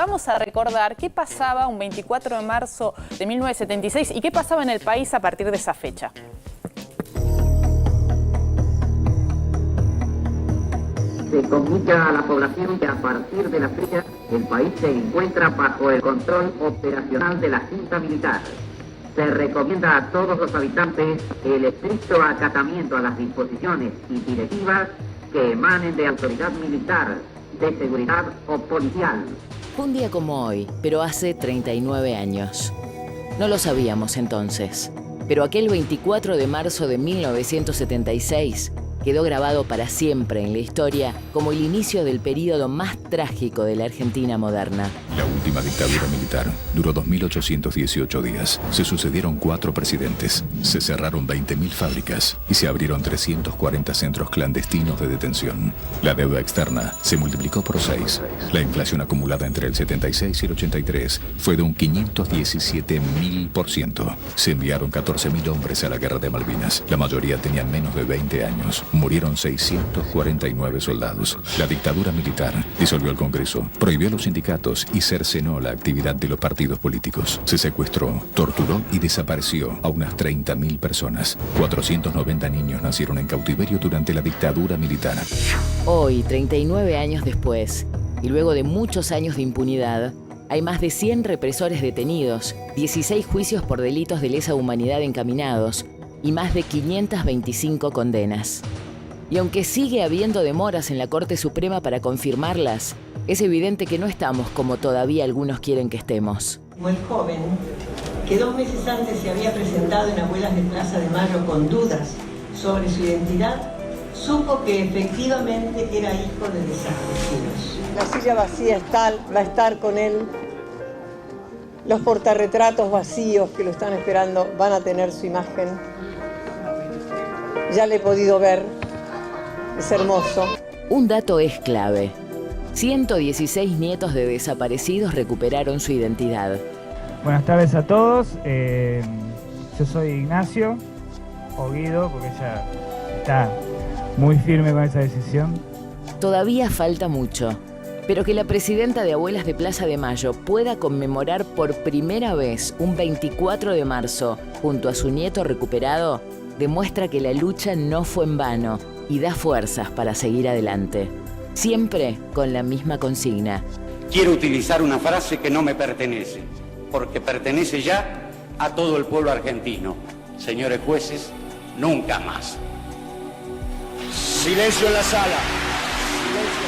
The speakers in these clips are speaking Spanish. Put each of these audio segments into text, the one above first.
vamos a recordar qué pasaba un 24 de marzo de 1976 y qué pasaba en el país a partir de esa fecha. Se comunica a la población que a partir de la fecha el país se encuentra bajo el control operacional de la Junta Militar. Se recomienda a todos los habitantes el estricto acatamiento a las disposiciones y directivas que emanen de autoridad militar, de seguridad o policial. Un día como hoy, pero hace 39 años. No lo sabíamos entonces, pero aquel 24 de marzo de 1976 quedó grabado para siempre en la historia como el inicio del período más trágico de la Argentina moderna. La última dictadura militar duró 2.818 días. Se sucedieron 4 presidentes, se cerraron 20.000 fábricas y se abrieron 340 centros clandestinos de detención. La deuda externa se multiplicó por 6. La inflación acumulada entre el 76 y el 83 fue de un 517.000%. Se enviaron 14.000 hombres a la guerra de Malvinas. La mayoría tenían menos de 20 años. Murieron 649 soldados. La dictadura militar disolvió el Congreso, prohibió los sindicatos y cercenó la actividad de los partidos políticos. Se secuestró, torturó y desapareció a unas 30.000 personas. 490 niños nacieron en cautiverio durante la dictadura militar. Hoy, 39 años después, y luego de muchos años de impunidad, hay más de 100 represores detenidos, 16 juicios por delitos de lesa humanidad encaminados y más de 525 condenas. Y aunque sigue habiendo demoras en la Corte Suprema para confirmarlas, es evidente que no estamos como todavía algunos quieren que estemos. Como el joven, que 2 meses antes se había presentado en Abuelas de Plaza de Mayo con dudas sobre su identidad, supo que efectivamente era hijo de desaparecidos. La silla vacía va a estar con él. Los portarretratos vacíos que lo están esperando van a tener su imagen. Ya le he podido ver. Es hermoso. Un dato es clave. 116 nietos de desaparecidos recuperaron su identidad. Buenas tardes a todos. Yo soy Ignacio, o Guido, porque ella está muy firme con esa decisión. Todavía falta mucho, pero que la presidenta de Abuelas de Plaza de Mayo pueda conmemorar por primera vez un 24 de marzo junto a su nieto recuperado demuestra que la lucha no fue en vano y da fuerzas para seguir adelante. Siempre con la misma consigna. Quiero utilizar una frase que no me pertenece, porque pertenece ya a todo el pueblo argentino. Señores jueces, nunca más. Silencio en la sala. Silencio.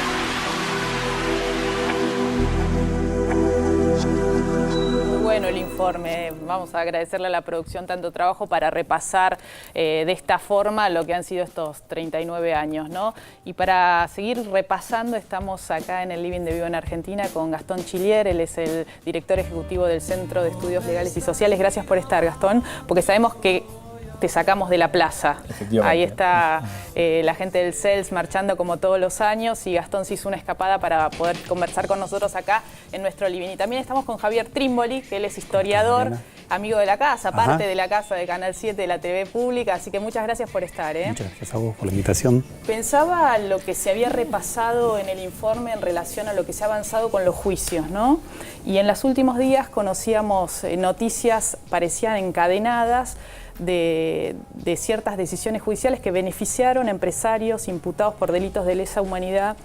Bueno, el informe. Vamos a agradecerle a la producción tanto trabajo para repasar de esta forma lo que han sido estos 39 años, ¿no? Y para seguir repasando, estamos acá en el Living de Vivo en Argentina con Gastón Chilier. Él es el director ejecutivo del Centro de Estudios Legales y Sociales. Gracias por estar, Gastón, porque sabemos que te sacamos de la plaza. Ahí está la gente del CELS marchando como todos los años y Gastón se hizo una escapada para poder conversar con nosotros acá en nuestro living. Y también estamos con Javier Trimboli, que él es historiador, amigo de la casa, parte de la casa de Canal 7 de la TV Pública, así que muchas gracias por estar. Muchas gracias a vos por la invitación. Pensaba lo que se había repasado en el informe en relación a lo que se ha avanzado con los juicios, ¿no? Y en los últimos días conocíamos noticias, parecían encadenadas, de ciertas decisiones judiciales que beneficiaron a empresarios imputados por delitos de lesa humanidad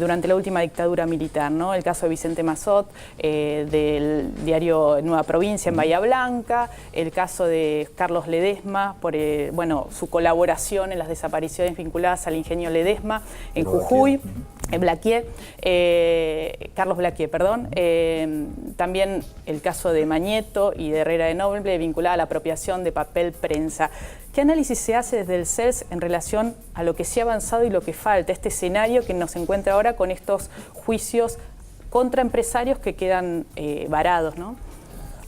durante la última dictadura militar, ¿no? El caso de Vicente Mazot, del diario Nueva Provincia en Bahía Blanca, el caso de Carlos Ledesma por su colaboración en las desapariciones vinculadas al ingenio Ledesma en Jujuy. Carlos Blaquier, perdón. También el caso de Mañeto y de Herrera de Noble vinculada a la apropiación de papel prensa. ¿Qué análisis se hace desde el CELS en relación a lo que se ha avanzado y lo que falta? Este escenario que nos encuentra ahora con estos juicios contra empresarios que quedan varados, ¿no?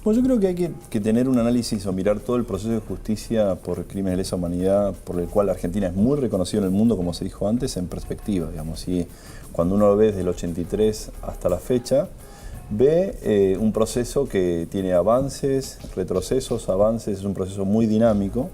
Bueno, yo creo que hay que tener un análisis o mirar todo el proceso de justicia por crímenes de lesa humanidad, por el cual Argentina es muy reconocida en el mundo, como se dijo antes, en perspectiva, digamos. Y cuando uno lo ve desde el 83 hasta la fecha, ve un proceso que tiene avances, retrocesos, avances, es un proceso muy dinámico.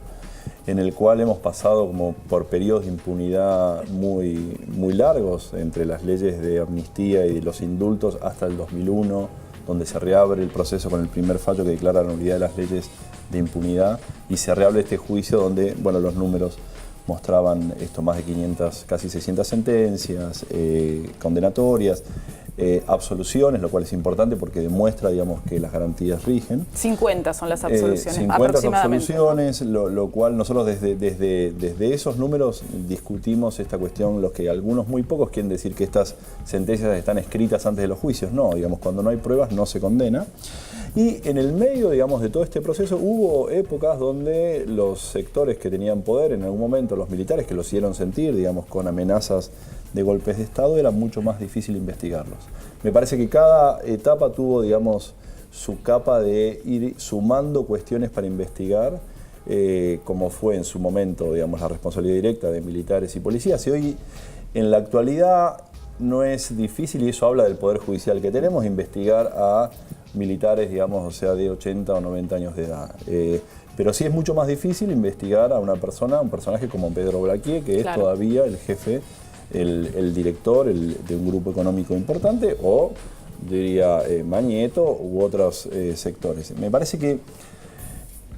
en el cual hemos pasado como por periodos de impunidad muy, muy largos, entre las leyes de amnistía y los indultos hasta el 2001, donde se reabre el proceso con el primer fallo que declara la nulidad de las leyes de impunidad, y se reabre este juicio donde, bueno, los números mostraban esto, más de 500, casi 600 sentencias condenatorias, absoluciones, lo cual es importante porque demuestra, digamos, que las garantías rigen. 50 son las absoluciones, 50 aproximadamente. absoluciones, lo cual nosotros desde esos números discutimos esta cuestión, los que algunos muy pocos quieren decir que estas sentencias están escritas antes de los juicios. No, digamos, cuando no hay pruebas no se condena. Y en el medio, digamos, de todo este proceso hubo épocas donde los sectores que tenían poder, en algún momento los militares que lo hicieron sentir, digamos, con amenazas de golpes de Estado, era mucho más difícil investigarlos. Me parece que cada etapa tuvo, digamos, su capa de ir sumando cuestiones para investigar, como fue en su momento, digamos, la responsabilidad directa de militares y policías. Y hoy, en la actualidad, no es difícil, y eso habla del Poder Judicial que tenemos, investigar a militares, digamos, o sea, de 80 o 90 años de edad. Pero sí es mucho más difícil investigar a una persona, un personaje como Pedro Blaquier, que es todavía el jefe, el director de un grupo económico importante, o diría Mañeto u otros sectores. Me parece que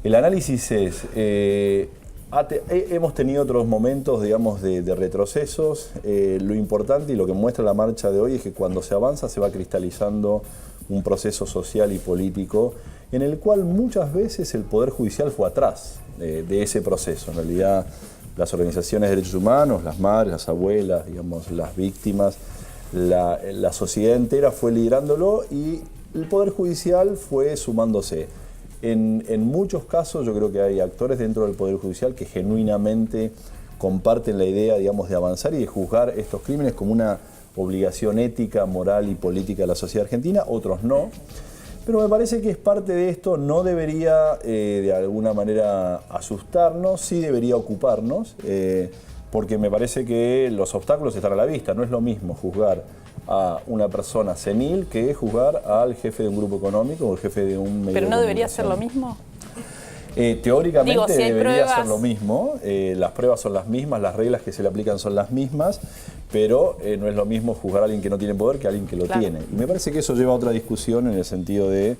el análisis es, hemos tenido otros momentos, digamos, de retrocesos. Lo importante y lo que muestra la marcha de hoy es que cuando se avanza se va cristalizando un proceso social y político en el cual muchas veces el Poder Judicial fue atrás de ese proceso. En realidad, las organizaciones de derechos humanos, las madres, las abuelas, digamos, las víctimas, la sociedad entera fue liderándolo y el Poder Judicial fue sumándose. En muchos casos yo creo que hay actores dentro del Poder Judicial que genuinamente comparten la idea, digamos, de avanzar y de juzgar estos crímenes como una obligación ética, moral y política de la sociedad argentina, otros no. Pero me parece que es parte de esto, no debería de alguna manera asustarnos, sí debería ocuparnos, porque me parece que los obstáculos están a la vista. No es lo mismo juzgar a una persona senil que juzgar al jefe de un grupo económico o el jefe de un medio. ¿Pero no debería ser lo mismo? Teóricamente digo, si debería ser lo mismo, las pruebas son las mismas, las reglas que se le aplican son las mismas, pero no es lo mismo juzgar a alguien que no tiene poder que a alguien que lo tiene. Y me parece que eso lleva a otra discusión en el sentido de,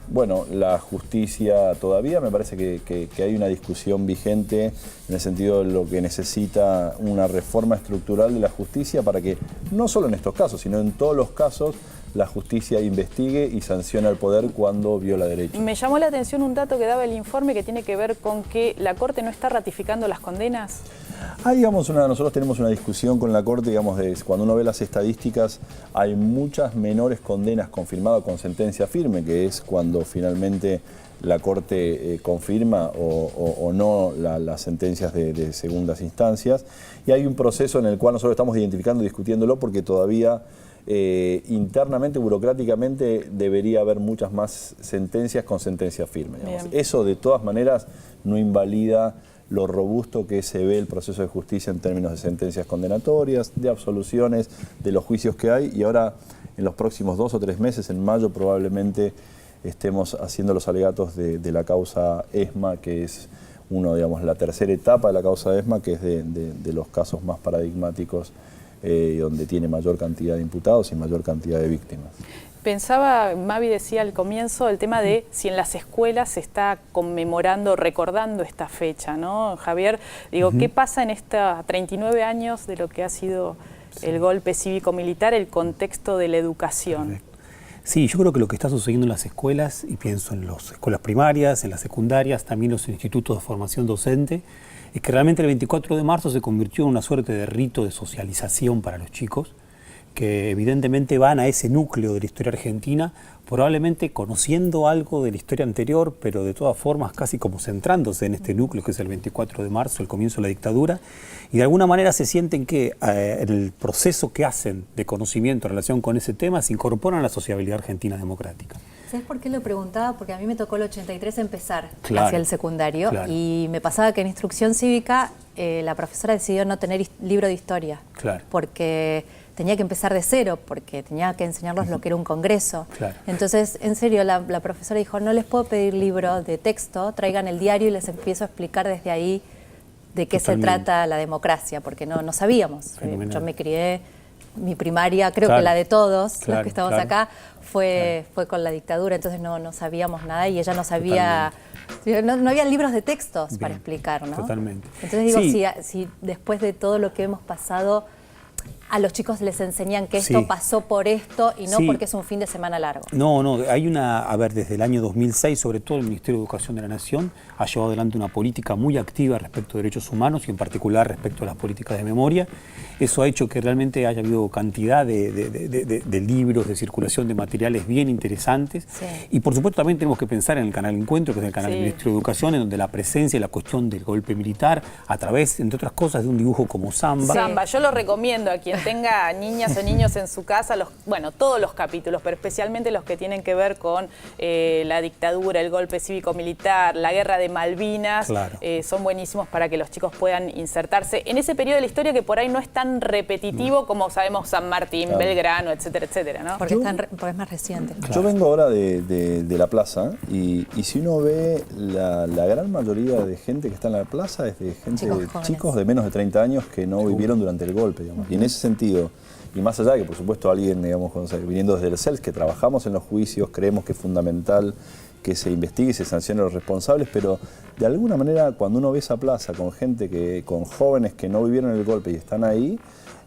bueno, la justicia todavía, me parece que hay una discusión vigente en el sentido de lo que necesita una reforma estructural de la justicia para que, no solo en estos casos, sino en todos los casos, la justicia investigue y sancione al poder cuando viola derechos. Me llamó la atención un dato que daba el informe que tiene que ver con que la Corte no está ratificando las condenas. Digamos, nosotros tenemos una discusión con la Corte, digamos, cuando uno ve las estadísticas, hay muchas menores condenas confirmadas con sentencia firme, que es cuando finalmente la Corte confirma o no las sentencias de segundas instancias. Y hay un proceso en el cual nosotros estamos identificando y discutiéndolo porque todavía internamente, burocráticamente, debería haber muchas más sentencias con sentencia firme. Eso, de todas maneras, no invalida lo robusto que se ve el proceso de justicia en términos de sentencias condenatorias, de absoluciones, de los juicios que hay. Y ahora, en los próximos 2 o 3 meses, en mayo, probablemente estemos haciendo los alegatos de la causa ESMA, que es digamos, la tercera etapa de la causa ESMA, que es de los casos más paradigmáticos, donde tiene mayor cantidad de imputados y mayor cantidad de víctimas. Pensaba, Mavi decía al comienzo, el tema de si en las escuelas se está conmemorando, recordando esta fecha, ¿no? Javier, digo, ¿qué pasa en estos 39 años de lo que ha sido el golpe cívico-militar, el contexto de la educación? Correcto. Sí, yo creo que lo que está sucediendo en las escuelas, y pienso en las escuelas primarias, en las secundarias, también los institutos de formación docente, es que realmente el 24 de marzo se convirtió en una suerte de rito de socialización para los chicos, que evidentemente van a ese núcleo de la historia argentina, probablemente conociendo algo de la historia anterior, pero de todas formas casi como centrándose en este núcleo que es el 24 de marzo, el comienzo de la dictadura, y de alguna manera se sienten que en el proceso que hacen de conocimiento en relación con ese tema se incorporan a la sociabilidad argentina democrática. ¿Sabes por qué lo preguntaba? Porque a mí me tocó el 83 empezar hacia el secundario y me pasaba que en instrucción cívica la profesora decidió no tener libro de historia porque tenía que empezar de cero, porque tenía que enseñarlos lo que era un congreso. Entonces, en serio, la profesora dijo, no les puedo pedir libro de texto, traigan el diario y les empiezo a explicar desde ahí de qué se trata la democracia, porque no sabíamos. Yo me crié, mi primaria, creo que la de todos los que estamos acá, fue con la dictadura, entonces no sabíamos nada y ella no sabía, no había libros de textos para explicar, ¿no? Totalmente. Entonces digo, si después de todo lo que hemos pasado, a los chicos les enseñan que esto pasó por esto y no porque es un fin de semana largo. No, hay desde el año 2006, sobre todo el Ministerio de Educación de la Nación ha llevado adelante una política muy activa respecto de derechos humanos y en particular respecto a las políticas de memoria. Eso ha hecho que realmente haya habido cantidad de libros, de circulación de materiales bien interesantes. Y por supuesto también tenemos que pensar en el canal Encuentro, que es el canal del Ministerio de Educación, en donde la presencia y la cuestión del golpe militar, a través, entre otras cosas, de un dibujo como Samba. Samba, yo lo recomiendo a quien tenga niñas o niños en su casa, todos los capítulos, pero especialmente los que tienen que ver con la dictadura, el golpe cívico-militar, la guerra de Malvinas, son buenísimos para que los chicos puedan insertarse en ese periodo de la historia que por ahí no es tan repetitivo como sabemos San Martín, Belgrano, etcétera, etcétera, ¿no? Porque es más reciente. Yo vengo ahora de la plaza y si uno ve la gran mayoría de gente que está en la plaza es de chicos de menos de 30 años que no vivieron durante el golpe, digamos. Y en ese sentido, y más allá de que por supuesto alguien, digamos, viniendo desde el CELS, que trabajamos en los juicios, creemos que es fundamental que se investigue y se sancione a los responsables, pero de alguna manera cuando uno ve esa plaza con gente con jóvenes que no vivieron el golpe y están ahí,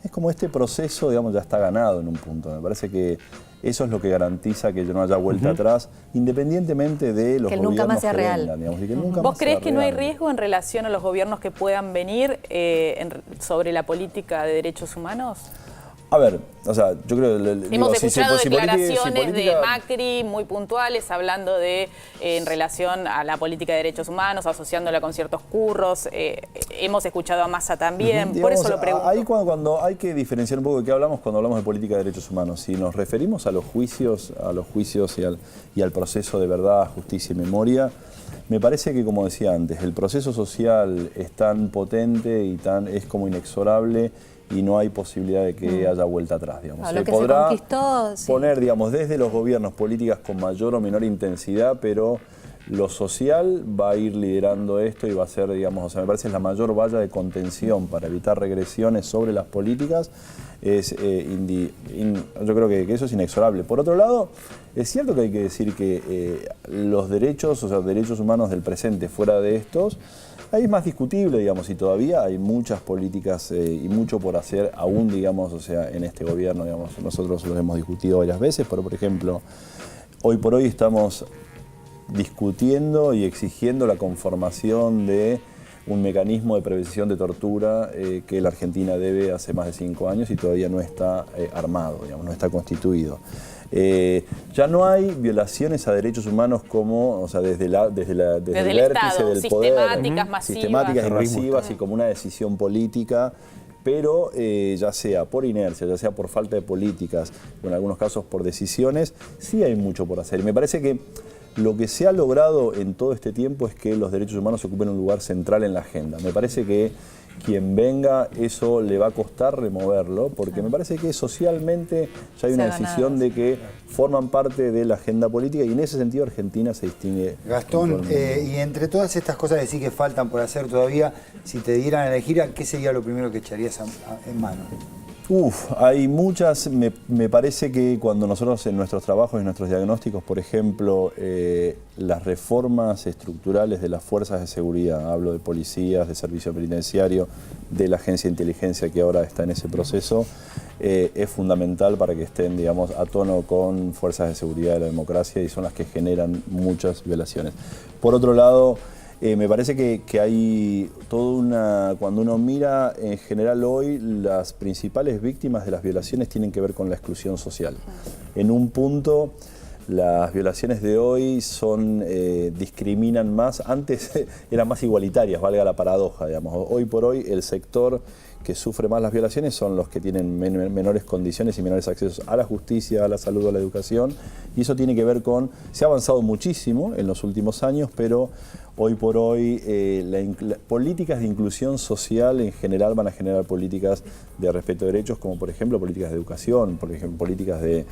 es como este proceso, digamos, ya está ganado en un punto. Me parece que eso es lo que garantiza que no haya vuelta atrás, independientemente de los gobiernos nunca más sea real. Vengan, digamos, y que nunca ¿Vos más creés sea que no hay real. riesgo en relación a los gobiernos que puedan venir sobre la política de derechos humanos? A ver, o sea, yo creo... Hemos escuchado declaraciones de Macri muy puntuales hablando en relación a la política de derechos humanos, asociándola con ciertos curros. Hemos escuchado a Massa también, por eso lo pregunto. Ahí cuando hay que diferenciar un poco de qué hablamos cuando hablamos de política de derechos humanos. Si nos referimos a los juicios y al proceso de verdad, justicia y memoria, me parece que, como decía antes, el proceso social es tan potente y es como inexorable y no hay posibilidad de que haya vuelta atrás, digamos. Se podrá poner, digamos, desde los gobiernos políticas con mayor o menor intensidad, pero lo social va a ir liderando esto y va a ser, digamos, o sea, me parece es la mayor valla de contención para evitar regresiones sobre las políticas. Yo creo que eso es inexorable. Por otro lado, es cierto que hay que decir que los derechos, o sea, derechos humanos del presente fuera de estos, ahí es más discutible, digamos, y todavía hay muchas políticas y mucho por hacer aún, digamos, o sea, en este gobierno, digamos, nosotros lo hemos discutido varias veces, pero por ejemplo, hoy por hoy estamos discutiendo y exigiendo la conformación de un mecanismo de prevención de tortura que la Argentina debe hace más de 5 años y todavía no está armado, digamos, no está constituido. Ya no hay violaciones a derechos humanos como, o sea, desde el vértice Estado, del poder, sistemáticas y masivas y como una decisión política, pero ya sea por inercia, ya sea por falta de políticas, o en algunos casos por decisiones, sí hay mucho por hacer. Y me parece que lo que se ha logrado en todo este tiempo es que los derechos humanos ocupen un lugar central en la agenda. Me parece que quien venga, eso le va a costar removerlo, porque me parece que socialmente ya hay una decisión de que forman parte de la agenda política y en ese sentido Argentina se distingue. Gastón, y entre todas estas cosas que sí que faltan por hacer todavía, si te dieran a elegir, ¿qué sería lo primero que echarías en mano? Hay muchas. Me parece que cuando nosotros en nuestros trabajos y nuestros diagnósticos, por ejemplo, las reformas estructurales de las fuerzas de seguridad, hablo de policías, de servicio penitenciario, de la agencia de inteligencia que ahora está en ese proceso, es fundamental para que estén, digamos, a tono con fuerzas de seguridad de la democracia y son las que generan muchas violaciones. Por otro lado, me parece que hay toda una... Cuando uno mira, en general hoy, las principales víctimas de las violaciones tienen que ver con la exclusión social. En un punto, las violaciones de hoy discriminan más. Antes eran más igualitarias, valga la paradoja, digamos. Hoy por hoy, el sector que sufre más las violaciones son los que tienen menores condiciones y menores accesos a la justicia, a la salud, a la educación. Y eso tiene que ver con... Se ha avanzado muchísimo en los últimos años, pero hoy por hoy las políticas de inclusión social en general van a generar políticas de respeto de derechos, como por ejemplo políticas de educación, por ejemplo políticas de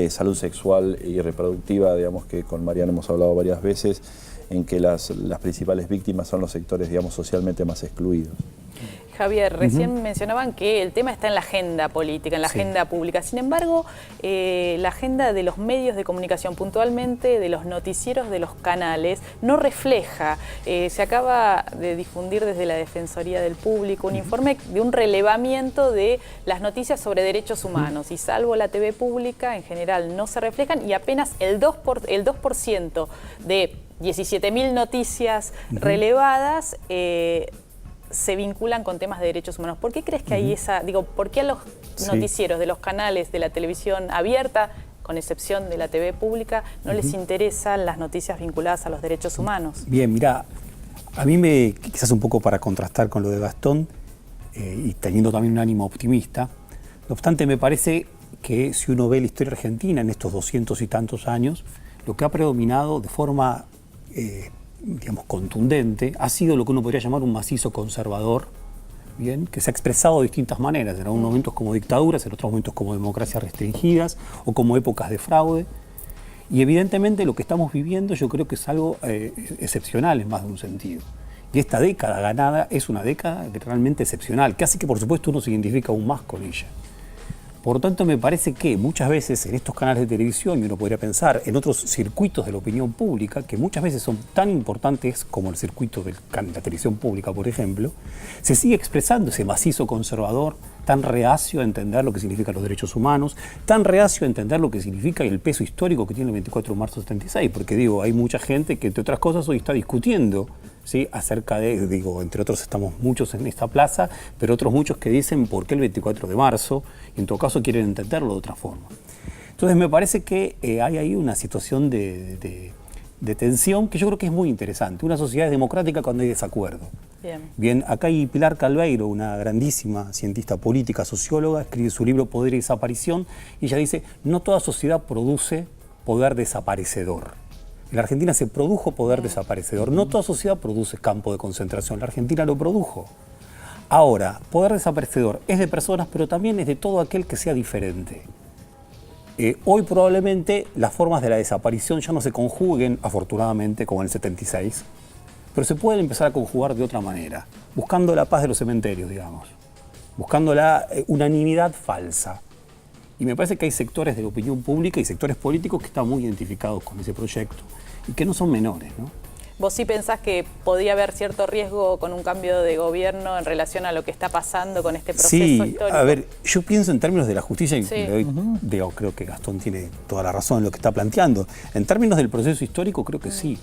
salud sexual y reproductiva, digamos que con Mariana hemos hablado varias veces, en que las principales víctimas son los sectores, digamos, socialmente más excluidos. Javier, recién mencionaban que el tema está en la agenda política, en la agenda pública. Sin embargo, la agenda de los medios de comunicación, puntualmente de los noticieros de los canales, no refleja. Se acaba de difundir desde la Defensoría del Público un informe de un relevamiento de las noticias sobre derechos humanos. Y salvo la TV pública, en general no se reflejan y apenas el 2% de 17.000 noticias relevadas se vinculan con temas de derechos humanos. ¿Por qué crees que hay por qué a los noticieros de los canales de la televisión abierta, con excepción de la TV pública, no les interesan las noticias vinculadas a los derechos humanos? Bien, mira, a mí quizás un poco para contrastar con lo de Gastón, y teniendo también un ánimo optimista, no obstante me parece que si uno ve la historia argentina en estos 200 y tantos años, lo que ha predominado de forma digamos, contundente, ha sido lo que uno podría llamar un macizo conservador, bien, que se ha expresado de distintas maneras, en algunos momentos como dictaduras, en otros momentos como democracias restringidas o como épocas de fraude. Y evidentemente lo que estamos viviendo yo creo que es algo excepcional en más de un sentido. Y esta década ganada es una década realmente excepcional, que hace que por supuesto uno se identifica aún más con ella. Por lo tanto, me parece que muchas veces en estos canales de televisión, y uno podría pensar en otros circuitos de la opinión pública, que muchas veces son tan importantes como el circuito de la televisión pública, por ejemplo, se sigue expresando ese macizo conservador, tan reacio a entender lo que significan los derechos humanos, tan reacio a entender lo que significa el peso histórico que tiene el 24 de marzo de 76, porque digo, hay mucha gente que, entre otras cosas, hoy está discutiendo, ¿sí?, acerca de, digo, entre otros estamos muchos en esta plaza, pero otros muchos que dicen por qué el 24 de marzo, y en todo caso quieren entenderlo de otra forma. Entonces me parece que hay ahí una situación de tensión que yo creo que es muy interesante. Una sociedad es democrática cuando hay desacuerdo. Bien, acá hay Pilar Calveiro, una grandísima cientista política, socióloga, escribe su libro Poder y Desaparición, y ella dice, no toda sociedad produce poder desaparecedor. En la Argentina se produjo poder desaparecedor. No toda sociedad produce campo de concentración. La Argentina lo produjo. Ahora, poder desaparecedor es de personas, pero también es de todo aquel que sea diferente. Hoy probablemente las formas de la desaparición ya no se conjuguen, afortunadamente, como en el 76, pero se pueden empezar a conjugar de otra manera, buscando la paz de los cementerios, digamos, buscando la unanimidad falsa. Y me parece que hay sectores de la opinión pública y sectores políticos que están muy identificados con ese proyecto y que no son menores, ¿no? ¿Vos sí pensás que podía haber cierto riesgo con un cambio de gobierno en relación a lo que está pasando con este proceso histórico? A ver, yo pienso en términos de la justicia y digo, creo que Gastón tiene toda la razón en lo que está planteando. En términos del proceso histórico creo que sí,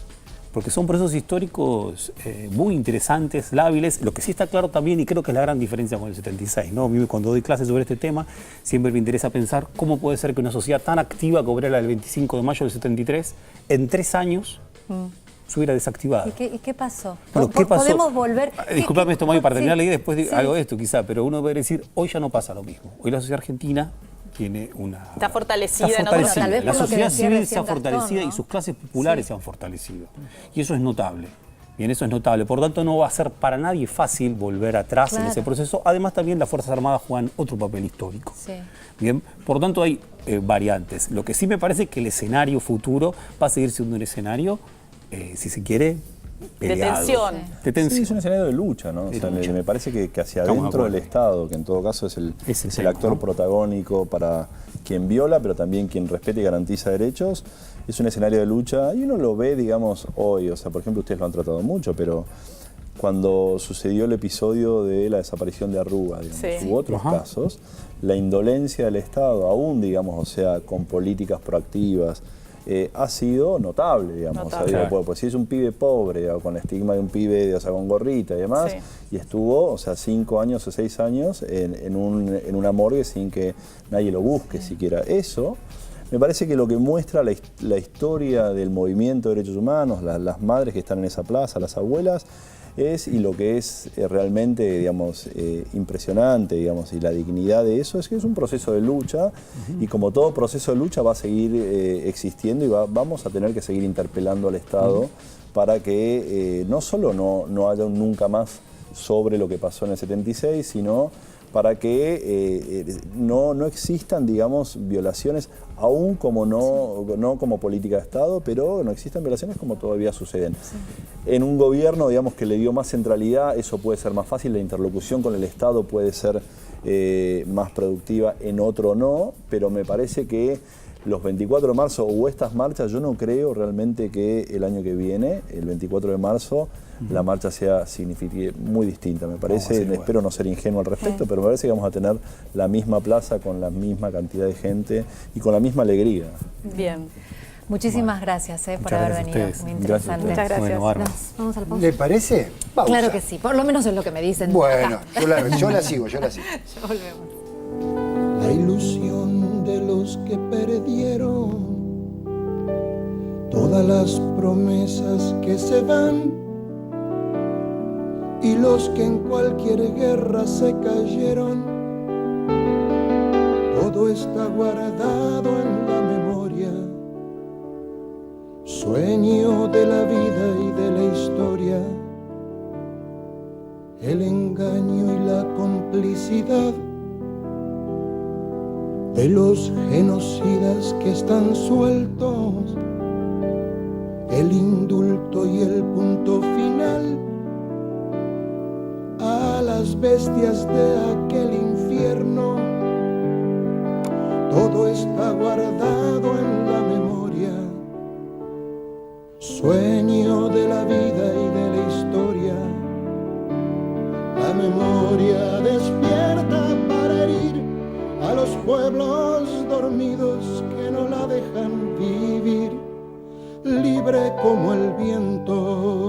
porque son procesos históricos muy interesantes, lábiles. Lo que sí está claro también, y creo que es la gran diferencia con el 76, ¿no? A mí cuando doy clases sobre este tema siempre me interesa pensar cómo puede ser que una sociedad tan activa como era la del 25 de mayo del 73, en 3 años se hubiera desactivado. ¿Y qué pasó? Bueno, ¿qué pasó? ¿Podemos volver? Disculpame esto, Mami, para terminar la idea, después algo de esto quizá, pero uno puede decir, hoy ya no pasa lo mismo. Hoy la sociedad argentina tiene una... Está fortalecida. La sociedad civil se ha fortalecido, ¿no? Y sus clases populares se han fortalecido. Y eso es notable. Bien, eso es notable. Por lo tanto, no va a ser para nadie fácil volver atrás en ese proceso. Además, también las Fuerzas Armadas juegan otro papel histórico. Bien, por lo tanto, hay variantes. Lo que sí me parece es que el escenario futuro va a seguir siendo un escenario, si se quiere, peleado. De tensión. Sí, es un escenario de lucha, ¿no? O sea, me parece que hacia adentro del Estado, que en todo caso es el actor protagónico para quien viola, pero también quien respeta y garantiza derechos, es un escenario de lucha y uno lo ve, digamos, hoy. O sea, por ejemplo, ustedes lo han tratado mucho, pero cuando sucedió el episodio de la desaparición de Arruga, digamos, u otros casos, la indolencia del Estado, aún, digamos, o sea, con políticas proactivas, ha sido notable, digamos. Notable. O sea, digo, pues si es un pibe pobre, o con el estigma de un pibe, o sea, con gorrita y demás, y estuvo, o sea, 5 años o 6 años en una morgue sin que nadie lo busque siquiera. Eso me parece que lo que muestra la historia del movimiento de derechos humanos, las madres que están en esa plaza, las abuelas, y lo que es realmente, digamos, impresionante, digamos, y la dignidad de eso es que es un proceso de lucha y como todo proceso de lucha va a seguir existiendo y vamos a tener que seguir interpelando al Estado para que no solo no haya un nunca más sobre lo que pasó en el 76, sino para que no existan, digamos, violaciones, aún como no como política de Estado, pero no existan violaciones como todavía suceden. Sí. En un gobierno, digamos, que le dio más centralidad, eso puede ser más fácil, la interlocución con el Estado puede ser más productiva, en otro no, pero me parece que los 24 de marzo o estas marchas, yo no creo realmente que el año que viene, el 24 de marzo, la marcha sea muy distinta. Me parece, espero no ser ingenuo al respecto, pero me parece que vamos a tener la misma plaza con la misma cantidad de gente y con la misma alegría. Bien. Muchísimas gracias por haber venido. Muy interesante. Muchas gracias. Bueno, vamos al pausa. ¿Le parece? Pausa. Claro que sí, por lo menos es lo que me dicen. Bueno, yo la sigo. Ya volvemos. La ilusión de los que perdieron, todas las promesas que se van, y los que en cualquier guerra se cayeron, todo está guardado en la memoria, sueño de la vida y de la historia, el engaño y la complicidad de los genocidas que están sueltos, el indulto y el punto final a las bestias de aquel infierno. Todo está guardado en la memoria, sueño de la vida y de la historia. La memoria despierta para herir a los pueblos dormidos que no la dejan vivir, libre como el viento.